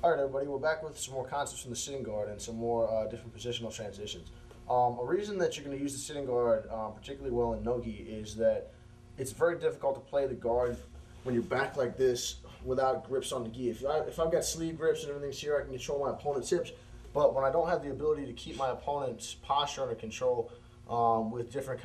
All right, everybody, we're back with some more concepts from the sitting guard and some more different positional transitions. A reason that you're going to use the sitting guard particularly well in no-gi is that it's very difficult to play the guard when you're back like this without grips on the gi. If I've got sleeve grips and everything's here, I can control my opponent's hips. But when I don't have the ability to keep my opponent's posture under control with different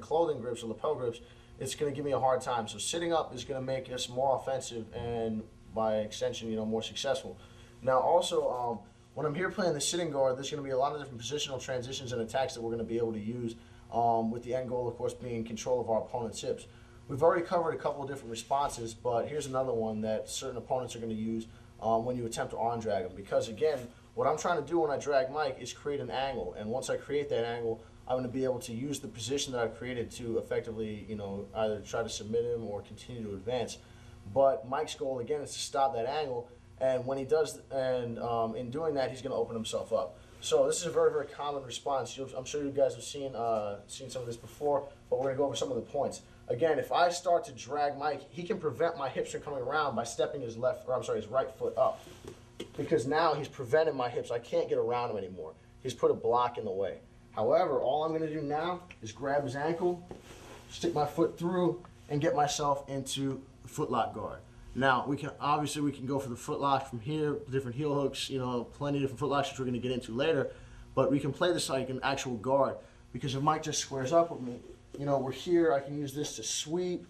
clothing grips or lapel grips, it's going to give me a hard time. So sitting up is going to make us more offensive and by extension, more successful. Now also, when I'm here playing the sitting guard, there's going to be a lot of different positional transitions and attacks that we're going to be able to use with the end goal, of course, being control of our opponent's hips. We've already covered a couple of different responses, but here's another one that certain opponents are going to use when you attempt to arm drag them. Because again, what I'm trying to do when I drag Mike is create an angle, and once I create that angle, I'm going to be able to use the position that I've created to effectively, either try to submit him or continue to advance. But Mike's goal again is to stop that angle, and when he does, and in doing that, he's going to open himself up. So this is a very, very common response. I'm sure you guys have seen some of this before, but we're going to go over some of the points. Again, if I start to drag Mike, he can prevent my hips from coming around by stepping his right foot up, because now he's prevented my hips. I can't get around him anymore. He's put a block in the way. However, all I'm going to do now is grab his ankle, stick my foot through, and get myself into the footlock guard. Now, we can go for the footlock from here, different heel hooks, plenty of different footlocks which we're going to get into later, but we can play this like an actual guard, because if Mike just squares up with me, we're here, I can use this to sweep,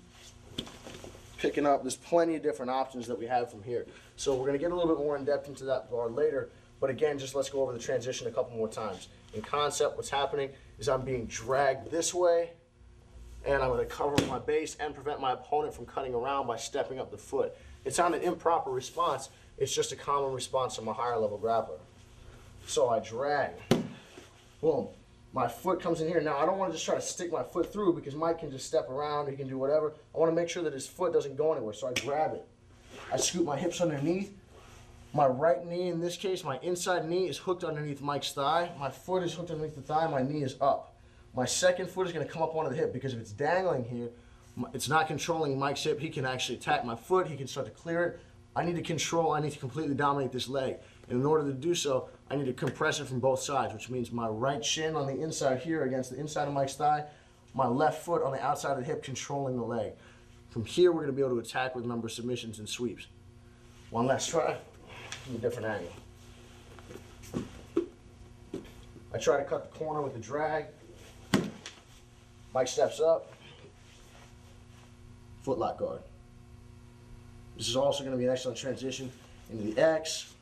picking up. There's plenty of different options that we have from here. So we're going to get a little bit more in depth into that guard later, but again, just let's go over the transition a couple more times. In concept, what's happening is I'm being dragged this way, and I'm going to cover my base and prevent my opponent from cutting around by stepping up the foot. It's not an improper response, it's just a common response from a higher level grappler. So I drag, boom, my foot comes in here. Now I don't want to just try to stick my foot through, because Mike can just step around, he can do whatever. I want to make sure that his foot doesn't go anywhere, so I grab it. I scoop my hips underneath. My right knee, in this case, my inside knee is hooked underneath Mike's thigh. My foot is hooked underneath the thigh, my knee is up. My second foot is going to come up onto the hip, because if it's dangling here, it's not controlling Mike's hip. He can actually attack my foot. He can start to clear it. I need to completely dominate this leg. And in order to do so, I need to compress it from both sides, which means my right shin on the inside here against the inside of Mike's thigh, my left foot on the outside of the hip controlling the leg. From here, we're going to be able to attack with a number of submissions and sweeps. One last try from a different angle. I try to cut the corner with the drag. Mike steps up, footlock guard. This is also going to be an excellent transition into the X,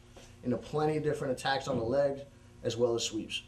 into plenty of different attacks on the legs, as well as sweeps.